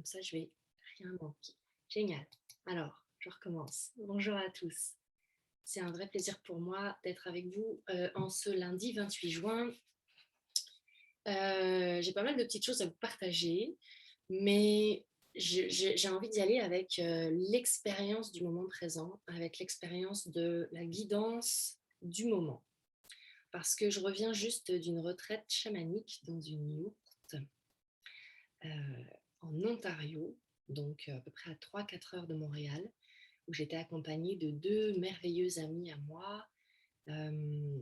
ça, je vais rien manquer. Génial. Alors, je recommence. Bonjour à tous. C'est un vrai plaisir pour moi d'être avec vous en ce lundi 28 juin. J'ai pas mal de petites choses à vous partager, mais j'ai envie d'y aller avec l'expérience du moment présent, avec l'expérience de la guidance du moment. Parce que je reviens juste d'une retraite chamanique dans une yourte en Ontario, donc à peu près à 3-4 heures de Montréal, où j'étais accompagnée de deux merveilleuses amies à moi. Euh,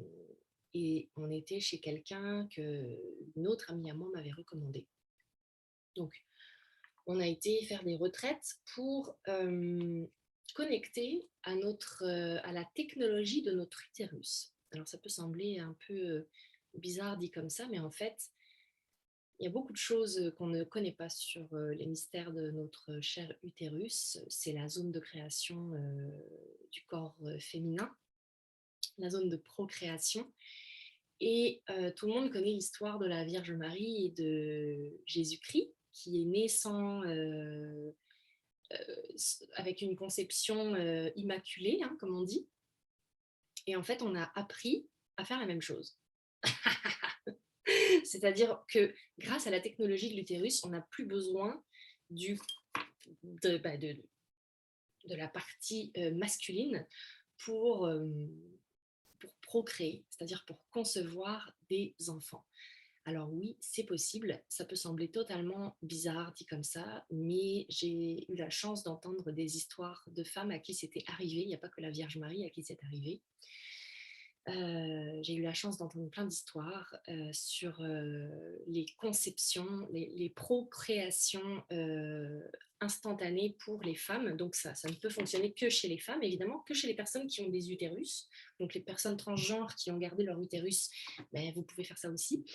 et on était chez quelqu'un qu'une autre amie à moi m'avait recommandé. Donc, on a été faire des retraites pour connecter à la technologie de notre utérus. Alors, ça peut sembler un peu bizarre dit comme ça, mais en fait, il y a beaucoup de choses qu'on ne connaît pas sur les mystères de notre cher utérus. C'est la zone de création du corps féminin, la zone de procréation. Et tout le monde connaît l'histoire de la Vierge Marie et de Jésus-Christ, qui est né avec une conception immaculée, hein, comme on dit. Et en fait, on a appris à faire la même chose. C'est-à-dire que grâce à la technologie de l'utérus, on n'a plus besoin du, de, bah, de la partie masculine pour, pour procréer, c'est-à-dire pour concevoir des enfants. Alors oui, c'est possible, ça peut sembler totalement bizarre dit comme ça, mais j'ai eu la chance d'entendre des histoires de femmes à qui c'était arrivé, il n'y a pas que la Vierge Marie à qui c'est arrivé. J'ai eu la chance d'entendre plein d'histoires sur les conceptions, les procréations instantanées pour les femmes. Donc ça ne peut fonctionner que chez les femmes, évidemment, que chez les personnes qui ont des utérus. Donc les personnes transgenres qui ont gardé leur utérus, ben, vous pouvez faire ça aussi.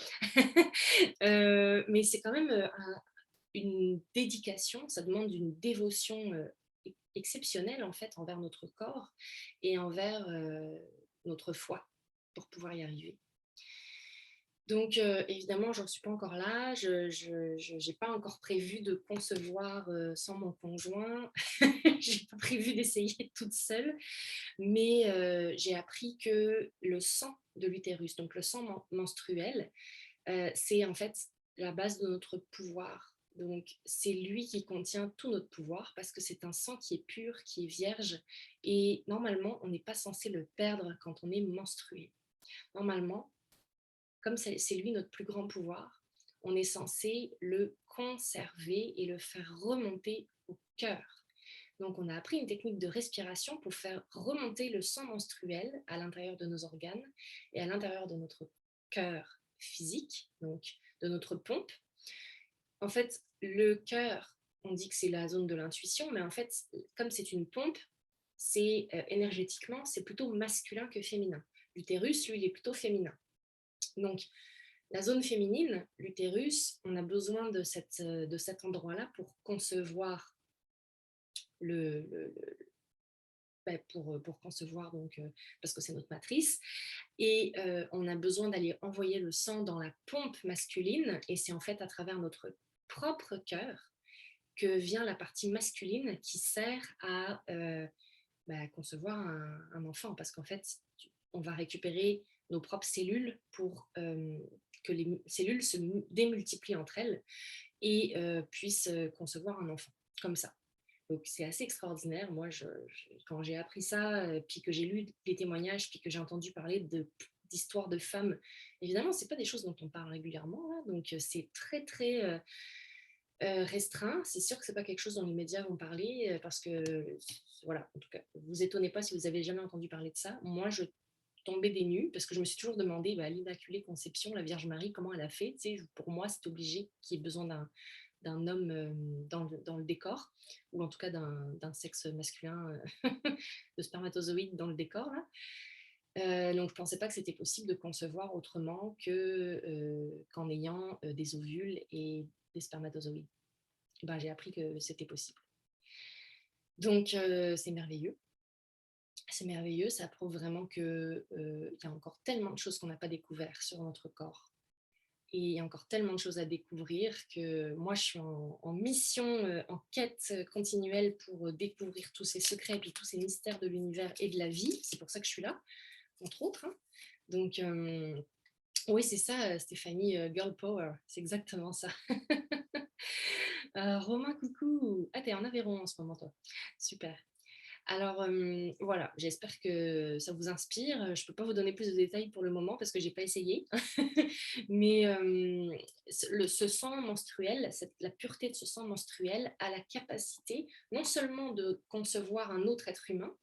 Mais c'est quand même une dédication, ça demande une dévotion exceptionnelle en fait envers notre corps et envers notre foi pour pouvoir y arriver. Donc évidemment, j'en suis pas encore là, je n'ai pas encore prévu de concevoir sans mon conjoint, j'ai pas prévu d'essayer toute seule, mais j'ai appris que le sang de l'utérus, donc le sang menstruel, c'est en fait la base de notre pouvoir. Donc, c'est lui qui contient tout notre pouvoir parce que c'est un sang qui est pur, qui est vierge. Et normalement, on n'est pas censé le perdre quand on est menstrué. Normalement, comme c'est lui notre plus grand pouvoir, on est censé le conserver et le faire remonter au cœur. Donc, on a appris une technique de respiration pour faire remonter le sang menstruel à l'intérieur de nos organes et à l'intérieur de notre cœur physique, donc de notre pompe. En fait, le cœur, on dit que c'est la zone de l'intuition, mais en fait, comme c'est une pompe, c'est énergétiquement, c'est plutôt masculin que féminin. L'utérus, lui, il est plutôt féminin. Donc, la zone féminine, l'utérus, on a besoin de cet endroit-là pour concevoir le, pour concevoir, donc, parce que c'est notre matrice. Et on a besoin d'aller envoyer le sang dans la pompe masculine. Et c'est en fait à travers notre propre cœur que vient la partie masculine qui sert à concevoir un enfant. Parce qu'en fait, on va récupérer nos propres cellules pour que les cellules se démultiplient entre elles et puissent concevoir un enfant, comme ça. Donc c'est assez extraordinaire. Moi, quand j'ai appris ça, puis que j'ai lu les témoignages, puis que j'ai entendu parler d'histoires de femmes, évidemment, ce n'est pas des choses dont on parle régulièrement, là, donc c'est très, très restreint. C'est sûr que ce n'est pas quelque chose dont les médias vont parler, parce que, voilà, en tout cas, vous étonnez pas si vous avez jamais entendu parler de ça. Moi, je tombais des nues, parce que je me suis toujours demandé, l'Immaculée Conception, la Vierge Marie, comment elle a fait. Tu sais, pour moi, c'est obligé qu'il y ait besoin d'un homme dans le décor, ou en tout cas d'un sexe masculin, de spermatozoïdes dans le décor. Là. Donc je ne pensais pas que c'était possible de concevoir autrement qu'en ayant des ovules et des spermatozoïdes. J'ai appris que c'était possible. Donc c'est merveilleux. C'est merveilleux, ça prouve vraiment qu'il y a encore tellement de choses qu'on n'a pas découvertes sur notre corps. Et il y a encore tellement de choses à découvrir que moi, je suis en mission, en quête continuelle pour découvrir tous ces secrets et puis tous ces mystères de l'univers et de la vie. C'est pour ça que je suis là, entre autres, hein. Donc, oui, c'est ça, Stéphanie, Girl Power, c'est exactement ça. Romain, coucou. Ah, t'es en Aveyron en ce moment, toi. Super. Alors voilà, j'espère que ça vous inspire. Je ne peux pas vous donner plus de détails pour le moment parce que je n'ai pas essayé. Mais ce sang menstruel, la pureté de ce sang menstruel a la capacité non seulement de concevoir un autre être humain,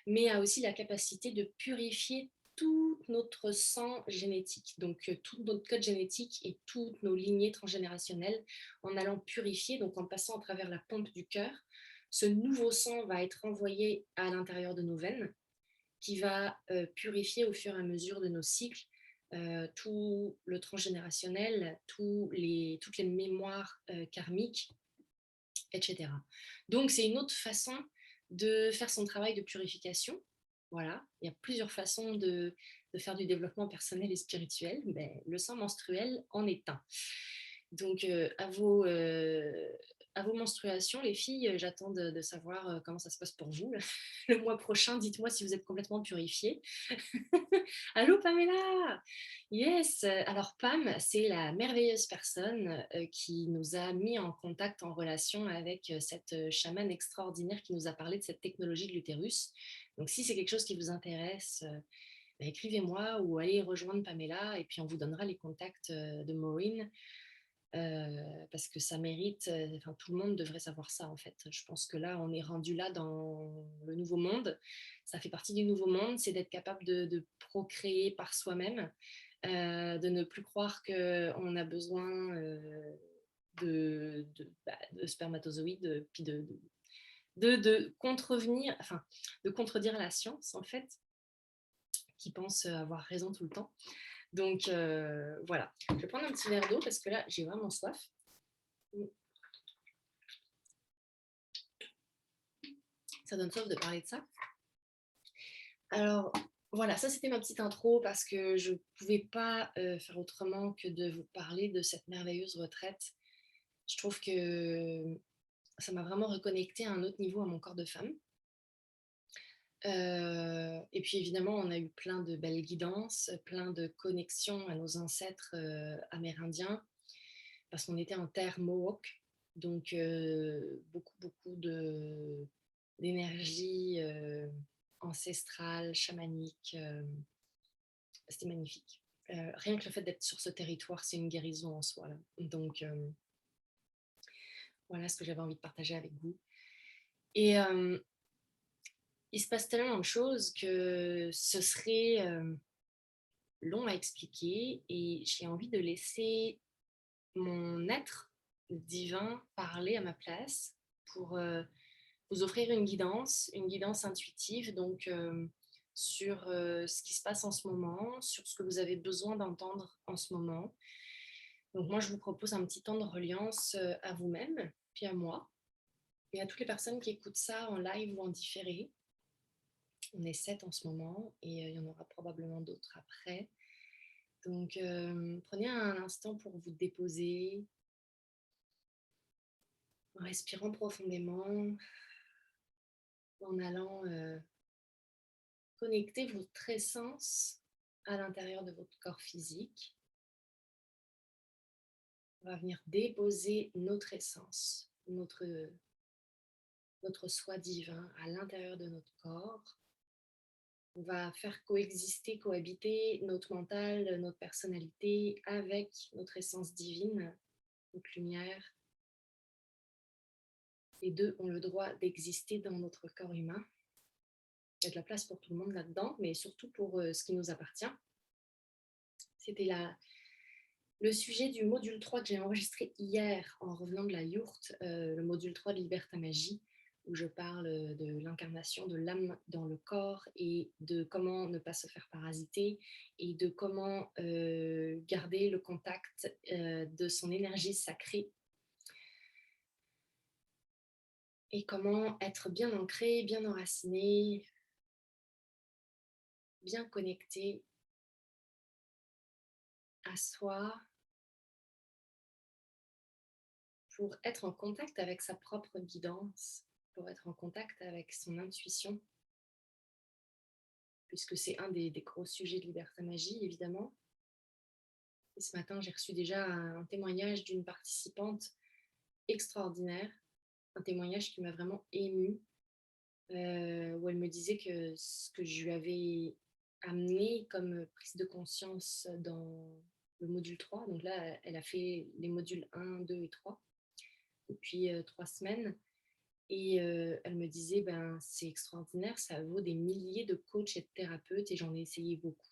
mais a aussi la capacité de purifier tout notre sang génétique, donc tout notre code génétique et toutes nos lignées transgénérationnelles, en allant purifier, donc en passant à travers la pompe du cœur. Ce nouveau sang va être envoyé à l'intérieur de nos veines, qui va purifier au fur et à mesure de nos cycles tout le transgénérationnel, toutes les mémoires karmiques, etc. Donc, c'est une autre façon de faire son travail de purification. Voilà, il y a plusieurs façons de faire du développement personnel et spirituel. Mais le sang menstruel en est un. Donc, à vos menstruations, les filles, j'attends de savoir comment ça se passe pour vous. Le mois prochain, dites-moi si vous êtes complètement purifiées. Allô Pamela. Yes, alors Pam, c'est la merveilleuse personne qui nous a mis en contact, en relation avec cette chamane extraordinaire qui nous a parlé de cette technologie de l'utérus. Donc si c'est quelque chose qui vous intéresse, bah, écrivez-moi ou allez rejoindre Pamela et puis on vous donnera les contacts de Maureen. Parce que ça mérite, enfin, tout le monde devrait savoir ça en fait. Je pense que là, on est rendu là dans le nouveau monde. Ça fait partie du nouveau monde, c'est d'être capable de procréer par soi-même, de ne plus croire qu'on a besoin de spermatozoïdes, puis de contrevenir, enfin, de contredire la science en fait, qui pense avoir raison tout le temps. Donc voilà, je vais prendre un petit verre d'eau parce que là, j'ai vraiment soif. Ça donne soif de parler de ça. Alors voilà, ça c'était ma petite intro parce que je ne pouvais pas faire autrement que de vous parler de cette merveilleuse retraite. Je trouve que ça m'a vraiment reconnecté à un autre niveau à mon corps de femme. Et puis évidemment, on a eu plein de belles guidances, plein de connexions à nos ancêtres amérindiens, parce qu'on était en terre Mohawk, donc beaucoup d'énergie ancestrale, chamanique. C'était magnifique. Rien que le fait d'être sur ce territoire, c'est une guérison en soi, là. Donc voilà ce que j'avais envie de partager avec vous. Et il se passe tellement de choses que ce serait long à expliquer et j'ai envie de laisser mon être divin parler à ma place pour vous offrir une guidance intuitive, donc sur ce qui se passe en ce moment, sur ce que vous avez besoin d'entendre en ce moment. Donc moi, je vous propose un petit temps de reliance à vous-même, puis à moi, et à toutes les personnes qui écoutent ça en live ou en différé. On est 7 en ce moment, et il y en aura probablement d'autres après. Donc prenez un instant pour vous déposer, en respirant profondément, en allant connecter votre essence à l'intérieur de votre corps physique. On va venir déposer notre essence, notre soi divin à l'intérieur de notre corps. On va faire coexister, cohabiter notre mental, notre personnalité avec notre essence divine, notre lumière. Les deux ont le droit d'exister dans notre corps humain. Il y a de la place pour tout le monde là-dedans, mais surtout pour ce qui nous appartient. C'était le sujet du module 3 que j'ai enregistré hier en revenant de la yourte, le module 3 de Liberta Magie, où je parle de l'incarnation de l'âme dans le corps et de comment ne pas se faire parasiter et de comment garder le contact de son énergie sacrée et comment être bien ancré, bien enraciné, bien connecté à soi pour être en contact avec sa propre guidance, pour être en contact avec son intuition, puisque c'est un des gros sujets de Liberta Magie, évidemment. Et ce matin, j'ai reçu déjà un témoignage d'une participante extraordinaire, un témoignage qui m'a vraiment émue, où elle me disait que ce que je lui avais amené comme prise de conscience dans le module 3, donc là, elle a fait les modules 1, 2 et 3 depuis 3 semaines, et elle me disait, ben, c'est extraordinaire, ça vaut des milliers de coachs et de thérapeutes, et j'en ai essayé beaucoup.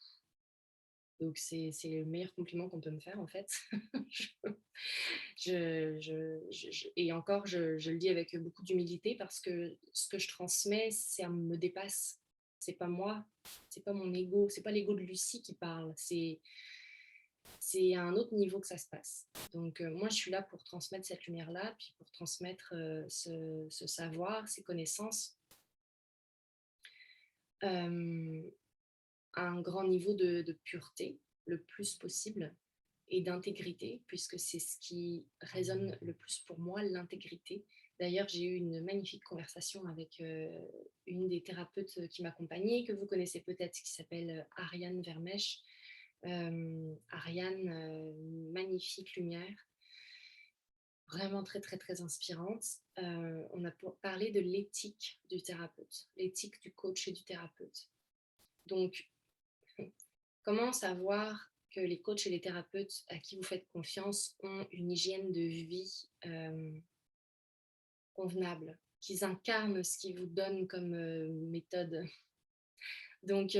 Donc c'est le meilleur compliment qu'on peut me faire, en fait. Et encore, je le dis avec beaucoup d'humilité, parce que ce que je transmets, ça me dépasse. C'est pas moi, c'est pas mon ego, c'est pas l'ego de Lucie qui parle. C'est à un autre niveau que ça se passe. Donc moi, je suis là pour transmettre cette lumière-là, puis pour transmettre ce savoir, ces connaissances, euh, à un grand niveau de pureté, le plus possible, et d'intégrité, puisque c'est ce qui résonne le plus pour moi, l'intégrité. D'ailleurs, j'ai eu une magnifique conversation avec une des thérapeutes qui m'accompagnait, que vous connaissez peut-être, qui s'appelle Ariane Vermèche. Ariane, magnifique lumière, vraiment très très très inspirante. On a parlé de l'éthique du thérapeute, l'éthique du coach et du thérapeute. Donc, comment savoir que les coachs et les thérapeutes à qui vous faites confiance ont une hygiène de vie convenable, qu'ils incarnent ce qu'ils vous donnent comme méthode. Donc,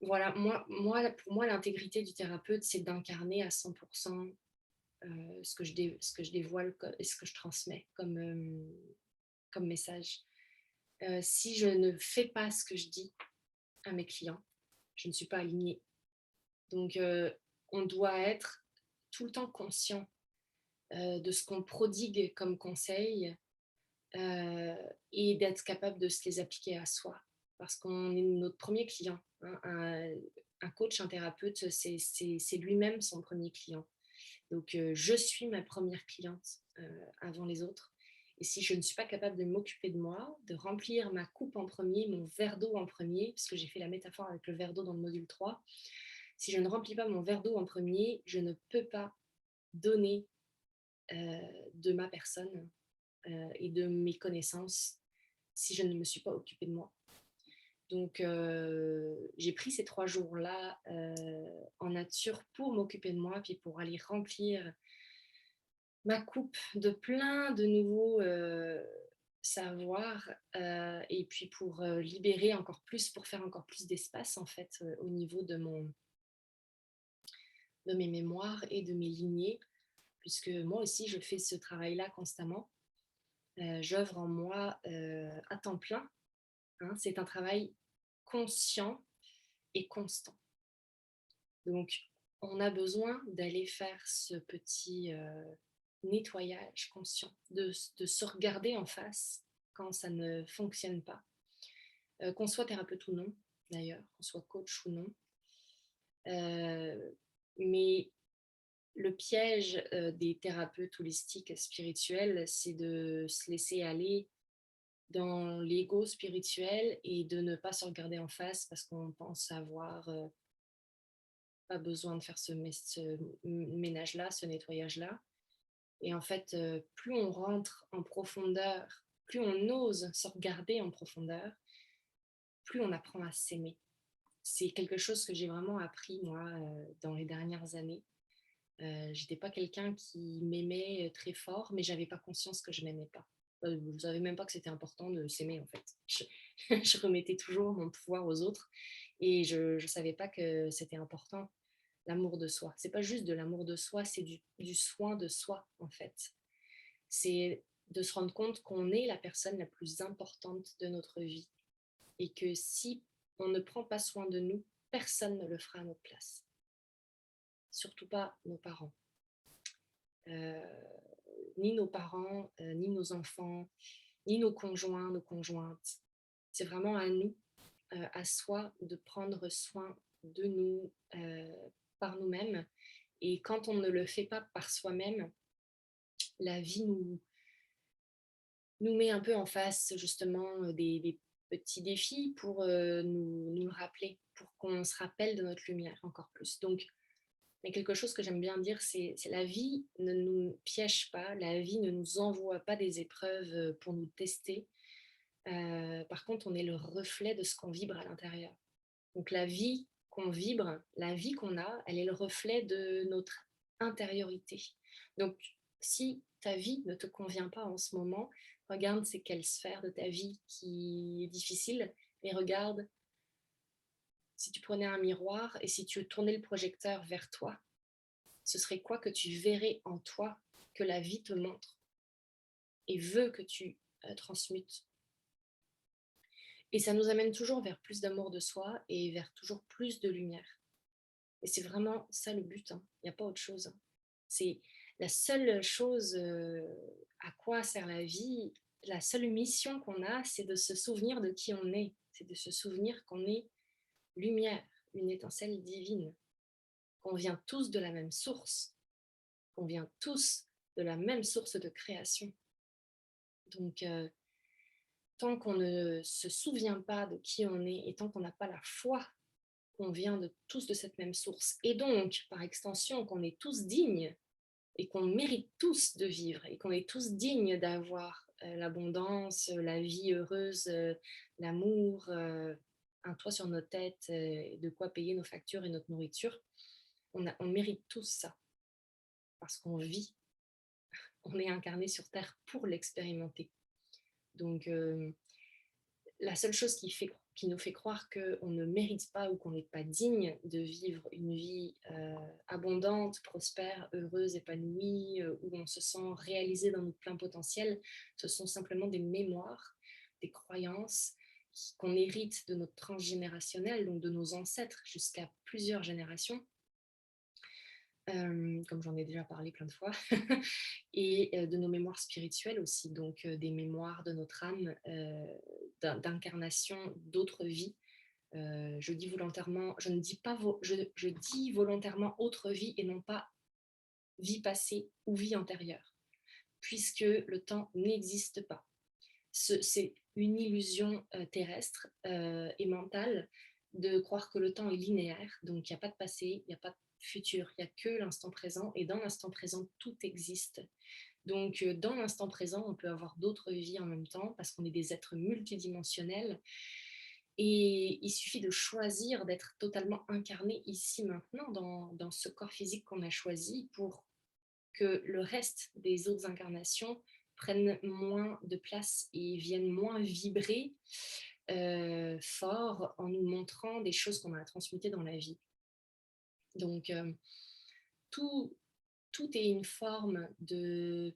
voilà, pour moi, l'intégrité du thérapeute, c'est d'incarner à 100% ce que je dévoile et ce que je transmets comme message. Si je ne fais pas ce que je dis à mes clients, je ne suis pas alignée. Donc, on doit être tout le temps conscient de ce qu'on prodigue comme conseil, et d'être capable de se les appliquer à soi. Parce qu'on est notre premier client. Hein. Un coach, un thérapeute, c'est lui-même son premier client. Donc, je suis ma première cliente avant les autres. Et si je ne suis pas capable de m'occuper de moi, de remplir ma coupe en premier, mon verre d'eau en premier, puisque j'ai fait la métaphore avec le verre d'eau dans le module 3, si je ne remplis pas mon verre d'eau en premier, je ne peux pas donner de ma personne et de mes connaissances si je ne me suis pas occupée de moi. Donc, j'ai pris ces 3 jours-là en nature pour m'occuper de moi, puis pour aller remplir ma coupe de plein de nouveaux savoirs, et puis pour libérer encore plus, pour faire encore plus d'espace en fait au niveau de mes mémoires et de mes lignées, puisque moi aussi je fais ce travail-là constamment. J'œuvre en moi à temps plein. Hein, c'est un travail conscient et constant. Donc, on a besoin d'aller faire ce petit nettoyage conscient, de se regarder en face quand ça ne fonctionne pas. Qu'on soit thérapeute ou non, d'ailleurs, qu'on soit coach ou non. Mais le piège des thérapeutes holistiques spirituels, c'est de se laisser aller dans l'ego spirituel et de ne pas se regarder en face parce qu'on pense avoir pas besoin de faire ce ménage-là, ce nettoyage-là. Et en fait, plus on rentre en profondeur, plus on ose se regarder en profondeur, plus on apprend à s'aimer. C'est quelque chose que j'ai vraiment appris, moi, dans les dernières années. J'étais pas quelqu'un qui m'aimait très fort, mais j'avais pas conscience que je m'aimais pas. Je savais même pas que c'était important de s'aimer, en fait. Je remettais toujours mon pouvoir aux autres et je savais pas que c'était important, l'amour de soi. C'est pas juste de l'amour de soi, c'est du soin de soi, en fait. C'est de se rendre compte qu'on est la personne la plus importante de notre vie et que si on ne prend pas soin de nous, personne ne le fera à notre place. Surtout pas nos parents. Ni nos parents, ni nos enfants, ni nos conjoints, nos conjointes. C'est vraiment à nous, à soi, de prendre soin de nous par nous-mêmes. Et quand on ne le fait pas par soi-même, la vie nous met un peu en face justement des petits défis pour nous le rappeler, pour qu'on se rappelle de notre lumière encore plus. Donc, mais quelque chose que j'aime bien dire, c'est la vie ne nous piège pas, la vie ne nous envoie pas des épreuves pour nous tester. Par contre, on est le reflet de ce qu'on vibre à l'intérieur. Donc la vie qu'on vibre, la vie qu'on a, elle est le reflet de notre intériorité. Donc si ta vie ne te convient pas en ce moment, regarde c'est quelle sphère de ta vie qui est difficile et regarde si tu prenais un miroir et si tu tournais le projecteur vers toi, ce serait quoi que tu verrais en toi que la vie te montre et veut que tu transmutes. Et ça nous amène toujours vers plus d'amour de soi et vers toujours plus de lumière. Et c'est vraiment ça le but, hein. Il n'y a pas autre chose, hein. C'est la seule chose à quoi sert la vie, la seule mission qu'on a, c'est de se souvenir de qui on est. C'est de se souvenir qu'on est lumière, une étincelle divine, qu'on vient tous de la même source, qu'on vient tous de la même source de création. Donc, tant qu'on ne se souvient pas de qui on est et tant qu'on n'a pas la foi qu'on vient tous de cette même source et donc, par extension, qu'on est tous dignes et qu'on mérite tous de vivre et qu'on est tous dignes d'avoir l'abondance, la vie heureuse, l'amour, un toit sur nos têtes, de quoi payer nos factures et notre nourriture, on mérite tous ça parce qu'on vit, on est incarné sur Terre pour l'expérimenter. Donc, la seule chose qui nous fait croire qu'on ne mérite pas ou qu'on n'est pas digne de vivre une vie abondante, prospère, heureuse, épanouie, où on se sent réalisé dans notre plein potentiel, ce sont simplement des mémoires, des croyances qu'on hérite de notre transgénérationnel, donc de nos ancêtres jusqu'à plusieurs générations, comme j'en ai déjà parlé plein de fois, et de nos mémoires spirituelles aussi, donc des mémoires de notre âme, d'incarnation d'autres vies. Je dis volontairement, je ne dis pas, je dis volontairement autre vie et non pas vie passée ou vie antérieure, puisque le temps n'existe pas. C'est une illusion terrestre et mentale de croire que le temps est linéaire, donc il n'y a pas de passé, il n'y a pas de futur, il n'y a que l'instant présent, et dans l'instant présent, tout existe. Donc dans l'instant présent, on peut avoir d'autres vies en même temps, parce qu'on est des êtres multidimensionnels, et il suffit de choisir d'être totalement incarné ici maintenant, dans ce corps physique qu'on a choisi, pour que le reste des autres incarnations prennent moins de place et viennent moins vibrer fort en nous montrant des choses qu'on a à transmuter dans la vie. Donc, tout, tout est une forme de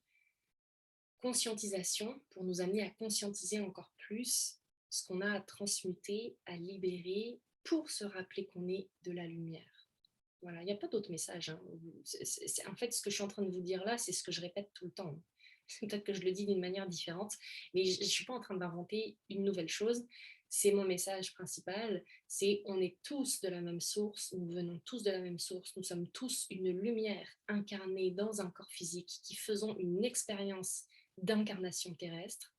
conscientisation pour nous amener à conscientiser encore plus ce qu'on a à transmuter, à libérer, pour se rappeler qu'on est de la lumière. Voilà, il n'y a pas d'autre message, hein. En fait, ce que je suis en train de vous dire là, c'est ce que je répète tout le temps. Peut-être que je le dis d'une manière différente, mais je ne suis pas en train d'inventer une nouvelle chose. C'est mon message principal, c'est on est tous de la même source, nous venons tous de la même source, nous sommes tous une lumière incarnée dans un corps physique qui faisons une expérience d'incarnation terrestre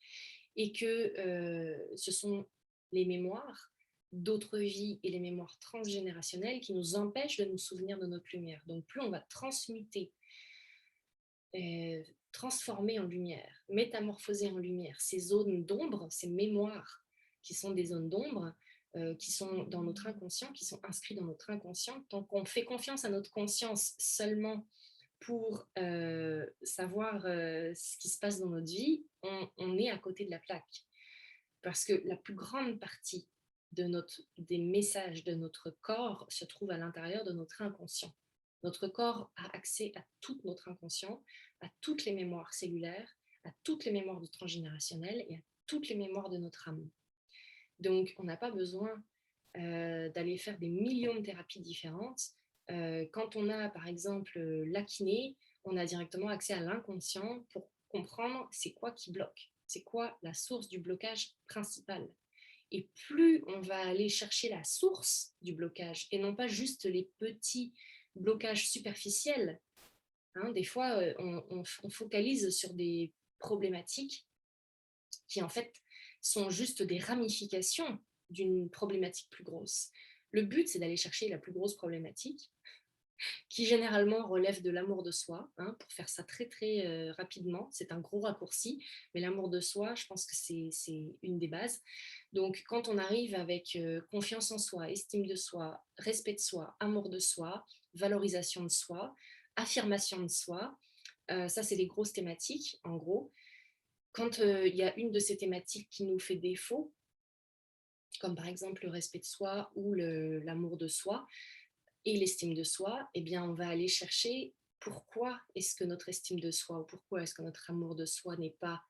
et que ce sont les mémoires d'autres vies et les mémoires transgénérationnelles qui nous empêchent de nous souvenir de notre lumière. Donc plus on va transmuter, transformer en lumière, métamorphoser en lumière ces zones d'ombre, ces mémoires qui sont des zones d'ombre, qui sont dans notre inconscient, qui sont inscrits dans notre inconscient, tant qu'on fait confiance à notre conscience seulement pour savoir ce qui se passe dans notre vie, on est à côté de la plaque. Parce que la plus grande partie des messages de notre corps se trouve à l'intérieur de notre inconscient. Notre corps a accès à tout notre inconscient, à toutes les mémoires cellulaires, à toutes les mémoires du transgénérationnel et à toutes les mémoires de notre âme. Donc, on n'a pas besoin d'aller faire des millions de thérapies différentes. Quand on a, par exemple, l'acné, on a directement accès à l'inconscient pour comprendre c'est quoi qui bloque, c'est quoi la source du blocage principal. Et plus on va aller chercher la source du blocage et non pas juste les petits blocages superficiels Hein. Des fois, on focalise sur des problématiques qui, en fait, sont juste des ramifications d'une problématique plus grosse. Le but, c'est d'aller chercher la plus grosse problématique, qui généralement relève de l'amour de soi, hein, pour faire ça très très rapidement. C'est un gros raccourci, mais l'amour de soi, je pense que c'est une des bases. Donc quand on arrive avec confiance en soi, estime de soi, respect de soi, amour de soi, valorisation de soi, affirmation de soi, ça c'est les grosses thématiques en gros. Quand il y a une de ces thématiques qui nous fait défaut, comme par exemple le respect de soi ou l'amour de soi, et l'estime de soi, eh bien, on va aller chercher pourquoi est-ce que notre estime de soi ou pourquoi est-ce que notre amour de soi n'est pas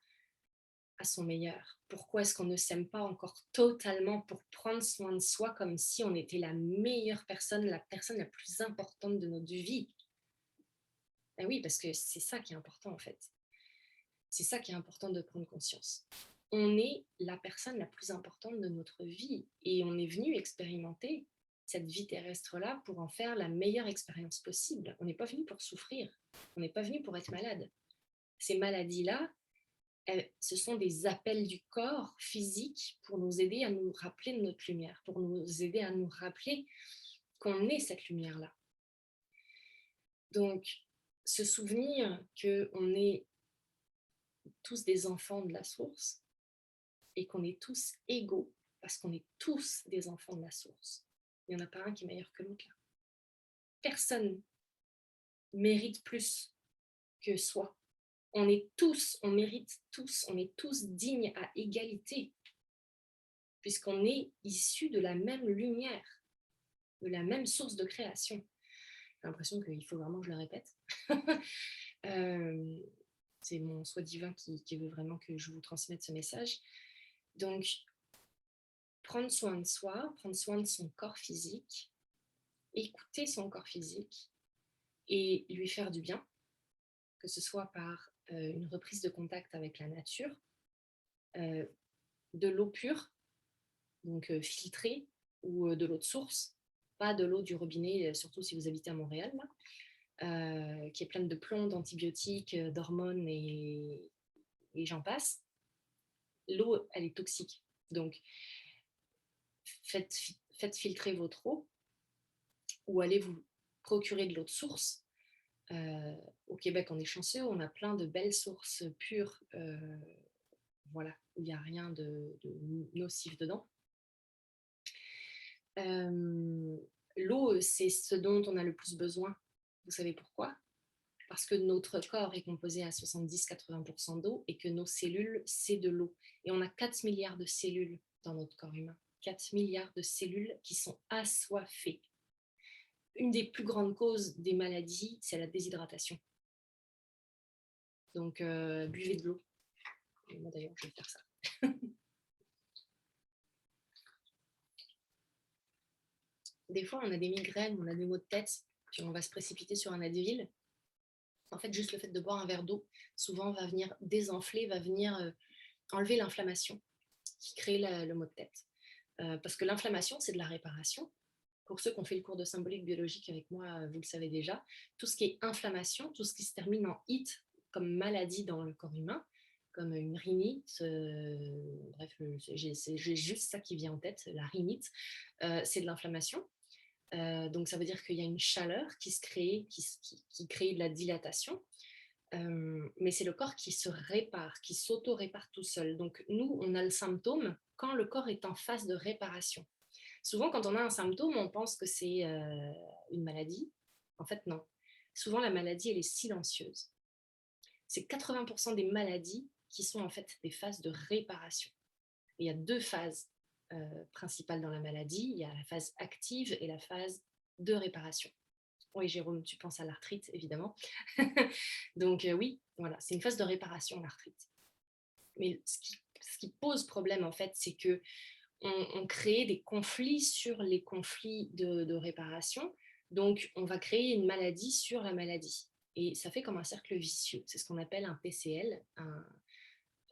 à son meilleur. Pourquoi est-ce qu'on ne s'aime pas encore totalement pour prendre soin de soi comme si on était la meilleure personne, la personne la plus importante de notre vie. Ben oui, parce que c'est ça qui est important en fait. C'est ça qui est important de prendre conscience. On est la personne la plus importante de notre vie et on est venu expérimenter cette vie terrestre-là pour en faire la meilleure expérience possible. On n'est pas venu pour souffrir, on n'est pas venu pour être malade. Ces maladies-là, ce sont des appels du corps physique pour nous aider à nous rappeler de notre lumière, pour nous aider à nous rappeler qu'on est cette lumière-là. Donc, se souvenir qu'on est tous des enfants de la source, et qu'on est tous égaux parce qu'on est tous des enfants de la source. Il n'y en a pas un qui est meilleur que l'autre. Personne mérite plus que soi. On est tous, on mérite tous, on est tous dignes à égalité puisqu'on est issus de la même lumière, de la même source de création. J'ai l'impression qu'il faut vraiment que je le répète. C'est mon soi divin qui veut vraiment que je vous transmette ce message. Donc, prendre soin de soi, prendre soin de son corps physique, écouter son corps physique et lui faire du bien, que ce soit par une reprise de contact avec la nature, de l'eau pure, donc filtrée, ou de l'eau de source, pas de l'eau du robinet, surtout si vous habitez à Montréal, là, qui est pleine de plomb, d'antibiotiques, d'hormones et j'en passe. L'eau, elle est toxique. Donc, faites filtrer votre eau ou allez vous procurer de l'eau de source. Au Québec, on est chanceux, on a plein de belles sources pures, voilà, où il n'y a rien de nocif dedans. L'eau, c'est ce dont on a le plus besoin. Vous savez pourquoi? Parce que notre corps est composé à 70-80% d'eau et que nos cellules, c'est de l'eau. Et on a 4 milliards de cellules dans notre corps humain. 4 milliards de cellules qui sont assoiffées. Une des plus grandes causes des maladies, c'est la déshydratation. Donc, buvez de l'eau. Et moi, d'ailleurs, je vais faire ça. Des fois, on a des migraines, on a des maux de tête, puis on va se précipiter sur un Advil. En fait, juste le fait de boire un verre d'eau, souvent, va venir désenfler, va venir enlever l'inflammation qui crée le maux de tête. Parce que l'inflammation, c'est de la réparation. Pour ceux qui ont fait le cours de symbolique biologique avec moi, vous le savez déjà, tout ce qui est inflammation, tout ce qui se termine en it, comme maladie dans le corps humain, comme une rhinite, bref, j'ai juste ça qui vient en tête, la rhinite, c'est de l'inflammation. Donc ça veut dire qu'il y a une chaleur qui se crée, qui crée de la dilatation, mais c'est le corps qui se répare, qui s'auto-répare tout seul. Donc nous, on a le symptôme quand le corps est en phase de réparation. Souvent, quand on a un symptôme, on pense que c'est une maladie. En fait, non. Souvent, la maladie, elle est silencieuse. C'est 80% des maladies qui sont en fait des phases de réparation. Et il y a deux phases principales dans la maladie. Il y a la phase active et la phase de réparation. Oui, Jérôme, tu penses à l'arthrite, évidemment. Donc oui, voilà, c'est une phase de réparation, l'arthrite. Mais ce qui pose problème, en fait, c'est que on crée des conflits sur les conflits de réparation. Donc, on va créer une maladie sur la maladie. Et ça fait comme un cercle vicieux. C'est ce qu'on appelle un PCL,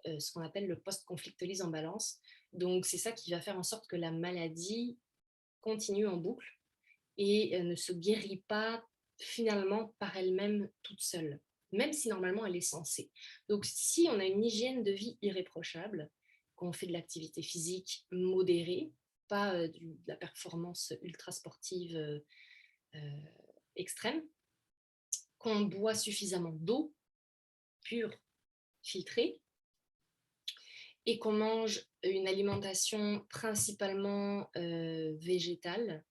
ce qu'on appelle le post-conflictolyse en balance. Donc, c'est ça qui va faire en sorte que la maladie continue en boucle et ne se guérit pas finalement par elle-même toute seule, même si normalement elle est censée. Donc si on a une hygiène de vie irréprochable, qu'on fait de l'activité physique modérée, pas de la performance ultra sportive euh, extrême, qu'on boit suffisamment d'eau pure, filtrée, et qu'on mange une alimentation principalement végétale.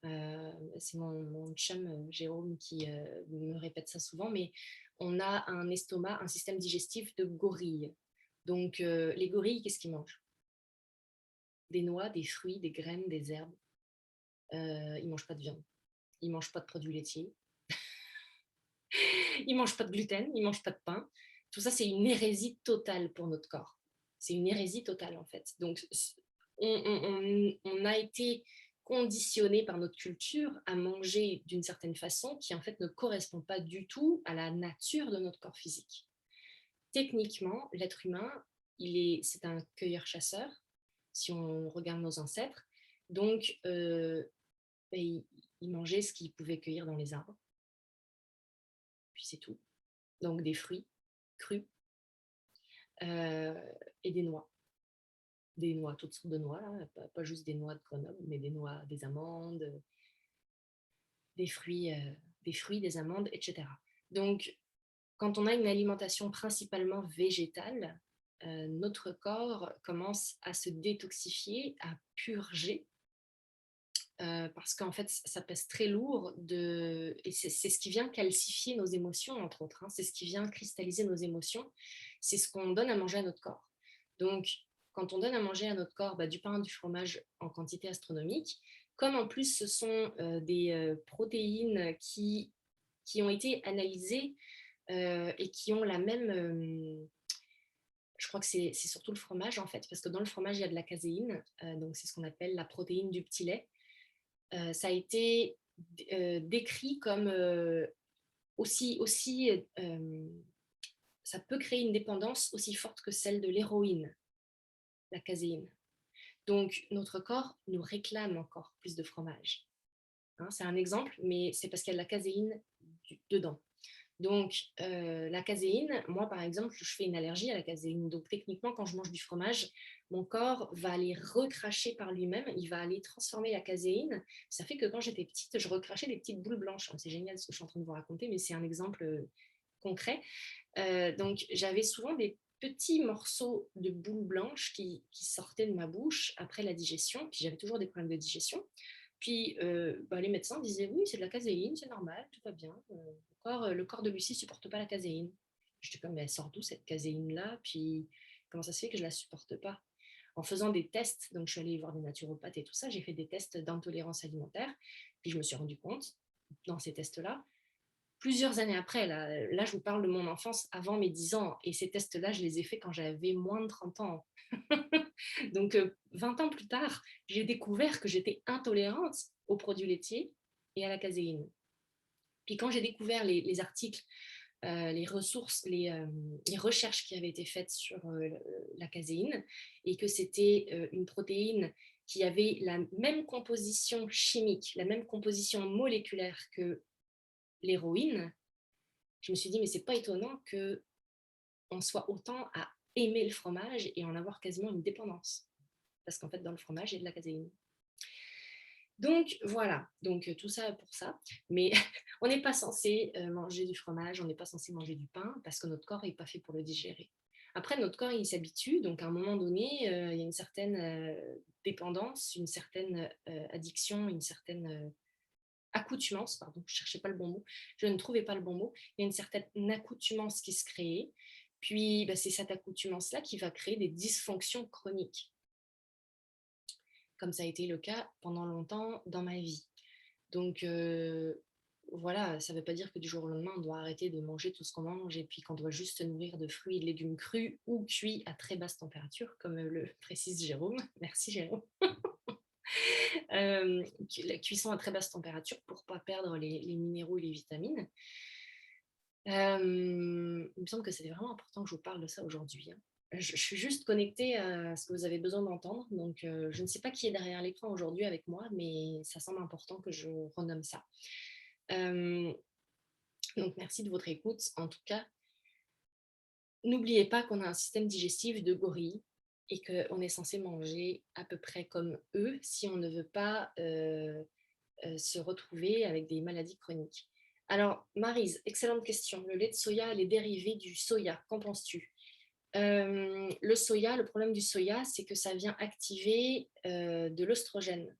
C'est mon chum Jérôme qui me répète ça souvent, mais on a un estomac, un système digestif de gorille. Donc les gorilles, qu'est-ce qu'ils mangent? Des noix, des fruits, des graines, des herbes. Ils ne mangent pas de viande, ils ne mangent pas de produits laitiers, ils ne mangent pas de gluten, ils ne mangent pas de pain. Tout ça, c'est une hérésie totale pour notre corps. C'est une hérésie totale, en fait. Donc, on a été conditionné par notre culture à manger d'une certaine façon qui, en fait, ne correspond pas du tout à la nature de notre corps physique. Techniquement, l'être humain, c'est un cueilleur-chasseur, si on regarde nos ancêtres. Donc, il mangeait ce qu'il pouvait cueillir dans les arbres, puis c'est tout. Donc, des fruits crus euh, et des noix, toutes sortes de noix, là, pas juste des noix de Grenoble, mais des noix, des amandes, des fruits, des amandes, etc. Donc, quand on a une alimentation principalement végétale, notre corps commence à se détoxifier, à purger, parce qu'en fait, ça pèse très lourd, et c'est ce qui vient calcifier nos émotions, entre autres, hein. C'est ce qui vient cristalliser nos émotions, c'est ce qu'on donne à manger à notre corps. Donc, quand on donne à manger à notre corps du pain, du fromage en quantité astronomique, comme en plus ce sont des protéines qui ont été analysées et qui ont la même... je crois que c'est surtout le fromage, en fait, parce que dans le fromage, il y a de la caséine, donc c'est ce qu'on appelle la protéine du petit lait. Ça a été décrit comme aussi ça peut créer une dépendance aussi forte que celle de l'héroïne, la caséine. Donc, notre corps nous réclame encore plus de fromage. Hein, c'est un exemple, mais c'est parce qu'il y a de la caséine dedans. Donc, la caséine, moi par exemple, je fais une allergie à la caséine. Donc, techniquement, quand je mange du fromage, mon corps va aller recracher par lui-même, il va aller transformer la caséine. Ça fait que quand j'étais petite, je recrachais des petites boules blanches. C'est génial ce que je suis en train de vous raconter, mais c'est un exemple concret. Donc, j'avais souvent des petits morceaux de boules blanches qui sortaient de ma bouche après la digestion. Puis j'avais toujours des problèmes de digestion. Puis les médecins disaient oui, c'est de la caséine, c'est normal, tout va bien. Le corps de Lucie ne supporte pas la caséine. J'étais comme, mais elle sort d'où cette caséine-là? Puis comment ça se fait que je ne la supporte pas? En faisant des tests, donc je suis allée voir des naturopathes et tout ça, j'ai fait des tests d'intolérance alimentaire. Puis je me suis rendu compte, dans ces tests-là, plusieurs années après, là je vous parle de mon enfance avant mes 10 ans, et ces tests-là, je les ai faits quand j'avais moins de 30 ans. Donc 20 ans plus tard, j'ai découvert que j'étais intolérante aux produits laitiers et à la caséine. Puis quand j'ai découvert les articles, les ressources, les recherches qui avaient été faites sur la caséine, et que c'était une protéine qui avait la même composition chimique, la même composition moléculaire que l'héroïne, je me suis dit, mais c'est pas étonnant qu'on soit autant à aimer le fromage et en avoir quasiment une dépendance. Parce qu'en fait, dans le fromage, il y a de la caséine. Donc voilà, donc tout ça pour ça. Mais on n'est pas censé manger du fromage, on n'est pas censé manger du pain parce que notre corps n'est pas fait pour le digérer. Après, notre corps, il s'habitue, donc à un moment donné, il y a une certaine dépendance, une certaine addiction, une certaine accoutumance, pardon, je ne cherchais pas le bon mot, je ne trouvais pas le bon mot, il y a une certaine accoutumance qui se crée, puis c'est cette accoutumance-là qui va créer des dysfonctions chroniques, comme ça a été le cas pendant longtemps dans ma vie. Donc voilà, ça ne veut pas dire que du jour au lendemain, on doit arrêter de manger tout ce qu'on mange et puis qu'on doit juste se nourrir de fruits et de légumes crus ou cuits à très basse température, comme le précise Jérôme. Merci Jérôme. La cuisson à très basse température pour ne pas perdre les minéraux et les vitamines. Il me semble que c'était vraiment important que je vous parle de ça aujourd'hui, hein. Je suis juste connectée à ce que vous avez besoin d'entendre, donc je ne sais pas qui est derrière l'écran aujourd'hui avec moi, mais ça semble important que je renomme ça. Euh, donc, merci de votre écoute. En tout cas, n'oubliez pas qu'on a un système digestif de gorille et qu'on est censé manger à peu près comme eux si on ne veut pas se retrouver avec des maladies chroniques. Alors, Maryse, excellente question. Le lait de soya, les dérivés du soya, qu'en penses-tu? Le soya, le problème du soya, c'est que ça vient activer de l'oestrogène.